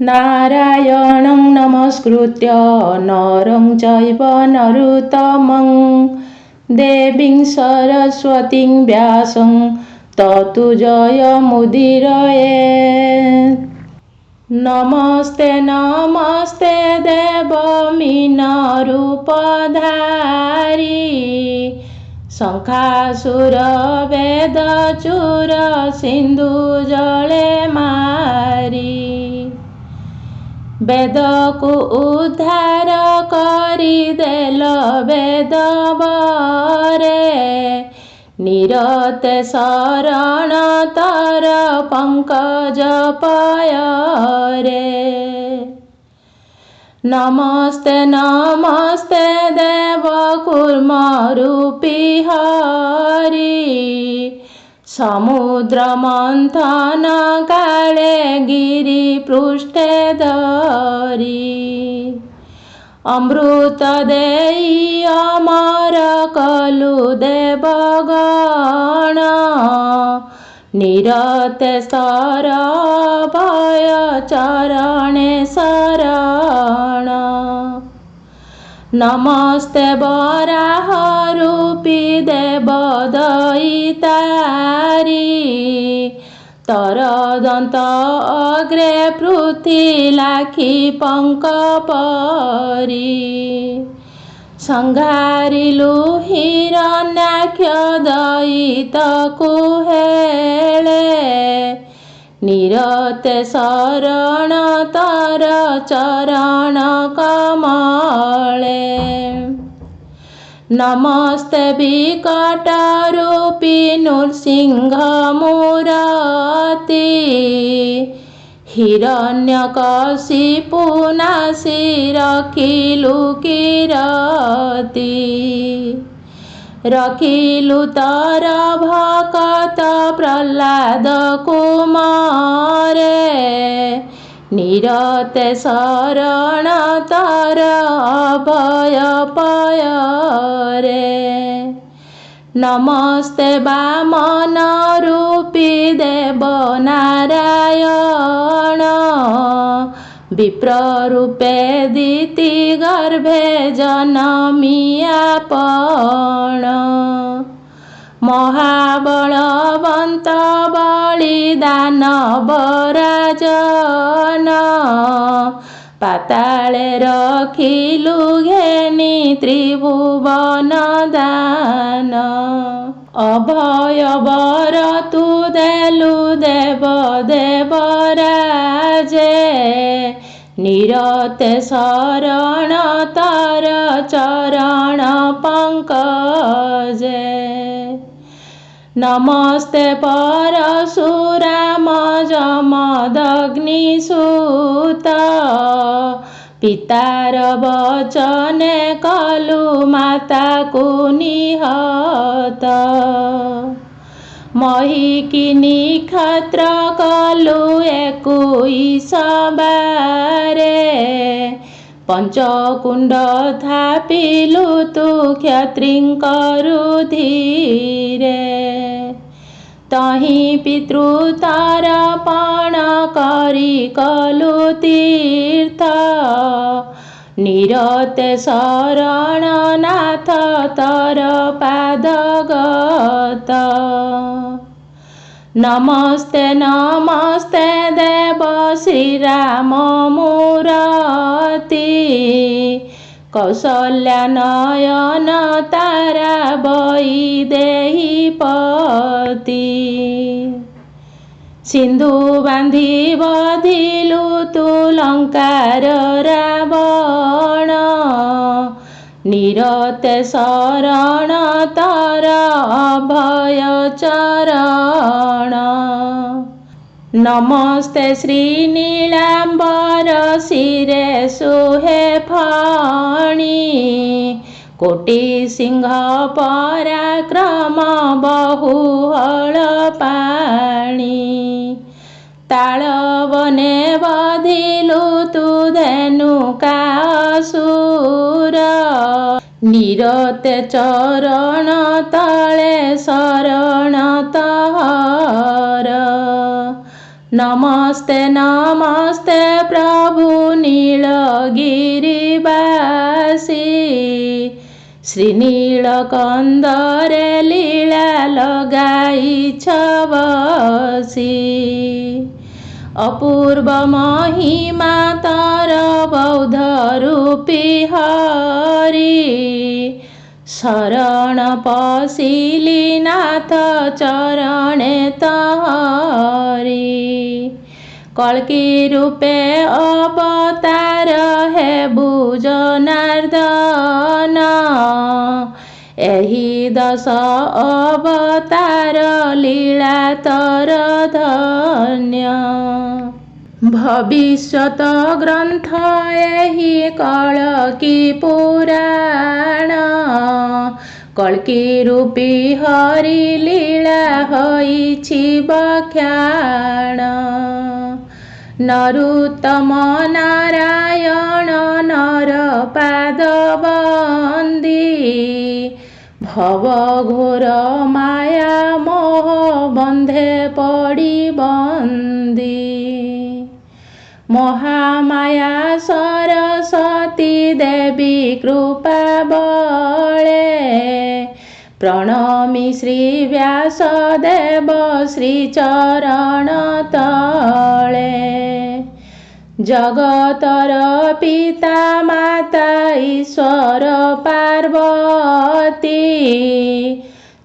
नारायणं नमस्कृत्य नरं चैव नरोत्तमं देवीं सरस्वतीं व्यासं ततो जयमुदीरयेत्। नमस्ते नमस्ते देवमीनरूपधारी शंखासुर वेदचूर सिंधु जले मारी वेद को उद्धार करी देल वेद बरे निरते शरण तर पंकज पयरे। नमस्ते नमस्ते देव कूर्म रूपी हरि समुद्र मंथन काले गिरि पृष्ठे धरी अमृत देई अमर कलु देवगण निरते सर भय चरणे शरण। नमस्ते वराह रूपी देव दैतारी तर दंत अग्रे पृथ्वी लाखी पंक परी संघारिलु हिरण्याक्ष दयित कुहेले निरते शरण तर चरण कमले। नमस्ते विकट रूपी नृसिंह मूरति हिरण्यकशिपु नासी रखिलु कीरति रखिलु तर भकत प्रह्लाद कुमारे निरते शरण तर अभय पयरे। नमस्ते वामन रूपी देव नारायण विप्र रूपे दिति गर्भे जनमियापण महाबलवंत बलिदानव राजन पाताले रखिलु घेनी त्रिभुवन दान अभय वर तु देलु देव देवराजे निरते शरण तर चरण पंकजे। नमस्ते परशुराम जमदग्निसुत पितार वचने कलु माता को निहत महिकिनी क्षत्र कलु 21 बारे पंचकुंड थापिलु तु क्षत्रिंक रुधिरे तहि पितृतर्पण करी कलु तीर्थ निरते शरण नाथ तर पादगत। नमस्ते नमस्ते देव श्रीराम मूरति कौशल्या नयन तारा वैदेही पति सिंधु बांधी बधिलु तु लंकार रावण निरते शरण तर अभय चरण। नमस्ते श्रीनीलांबर शिरे सुहे फणी कोटि सिंह पराक्रम बहुहल पाणी तालवने बधिलु तु धेनुकासुर निरते चरण तले शरण तहर। नमस्ते नमस्ते प्रभु नीलगिरिवासी, श्री नीलकंदरे लीला लगाइछ बसी। अपूर्व महिमा तर बौद्ध रूपी हरि, शरण पसिली नाथ चरणे तहरी। कल्की रूपे अवतार हेबु जनार्दन, एही 10 अवतार लीला तर धन्य। भविष्यत ग्रंथ एही कल्की पुराण, कल्की रूपी हरि लीला होइछि बख्याण। नरोत्तम नारायण नरपाद बंदी, भव घोर माया मोह बंधे पड़ी बंदी। महामाया सरस्वती देवी कृपा बले, प्रणमी श्री व्यासदेव श्री चरण तले। जगतर पिता माता ईश्वर पार्वती,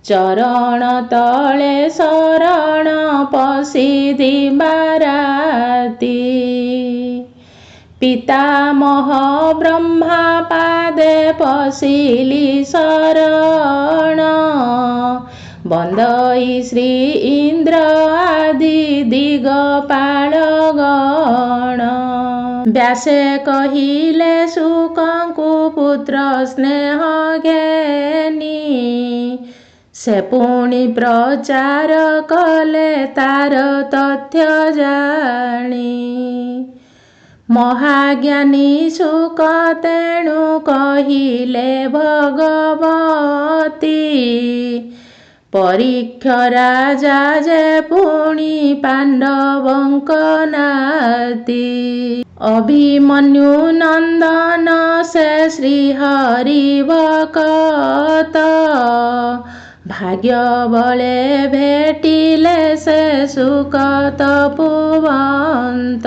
चरण तले शरण पसिदी बाराती। पितामह ब्रह्मा पादे पसिली शरण, बंदई श्री इंद्र आदि दिगपाल गण। व्यासे कहिले शुकंकु पुत्र स्नेह घेनी, से पुणी प्रचार कले तार तथ्य जानी। महाज्ञानी शुक तेणु कहिले भगवती, परीक्ष राजा जे पुणी पांडवंक नाती। अभिमन्यु नंदन से श्रीहरि भक्त, भाग्य बले भेटिले से सुख तपोवंत।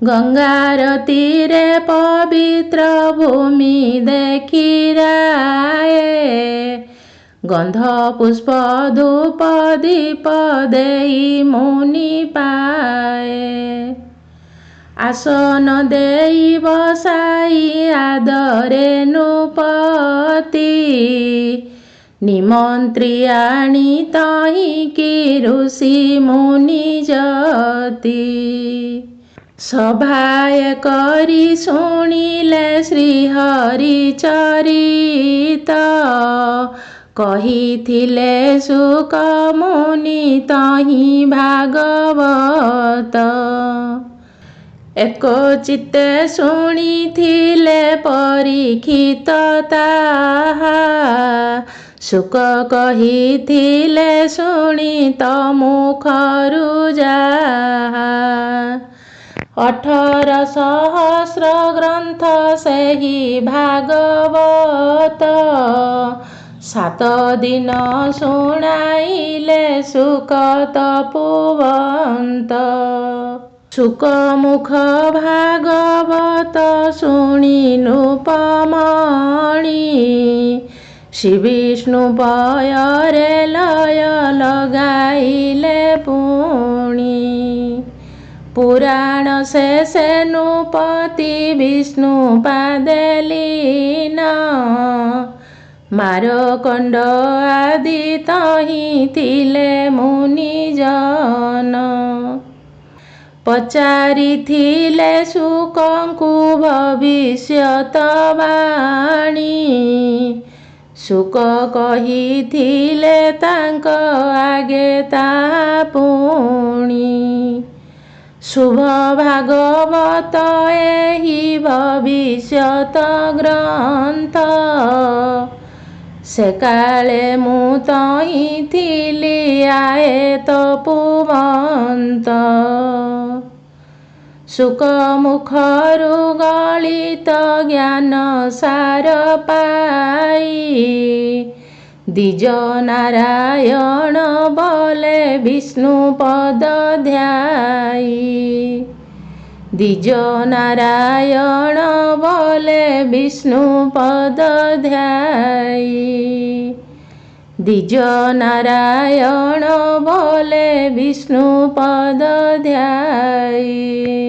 गंगार तीरे पवित्र भूमि देखी राये, गंध पुष्प धूप दीप देई मुनि पाए। आसन देई बसाई आदरे नृपति, निमंत्री आनी तही की ऋषि मुनि जति। सभाए करी शुणिले श्रीहरि चरित, कहिथिले शुक मुनि तही भागवत। एक चित्ते शुणिथिले परीक्षित ताहा, शुक कहिथिले शुणि तमुखरु जाहा। 18 सहस्र ग्रंथ सेहि भागवत, 7 दिन शुणाइले शुक तपोवंत। शुक मुख भागवत शुणि नृपमणि, श्री विष्णु पୟରେ लय लगाइले पुणी। पुराण शेषे नृपति विष्णु पादे लीन, मारकंड आदि तहि थिले मुनि जन। पचारिथिले शुकंकु भविष्यत वाणी, शुक कहिथिले तांक आगे ता पुणी। शुभ भागवत एहि भविष्यत ग्रंथ, से काले मु तहि थिली आए तपोवंत। ଅନ୍ତ। ଶୁକ ମୁଖରୁ ଗଳିତ ଜ୍ଞାନ ସାର ପାଇ, ଦ୍ୱିଜ ନାରାୟଣ ବୋଲେ ବିଷ୍ଣୁ ପଦ ଧ୍ୟାଇ। ଦ୍ୱିଜ ନାରାୟଣ ବୋଲେ ବିଷ୍ଣୁ ପଦ ଧ୍ୟାଇ। ଦ୍ୱିଜ ନାରାୟଣ ବୋଲେ ବିଷ୍ଣୁ ପଦ ଧ୍ୟାଇ।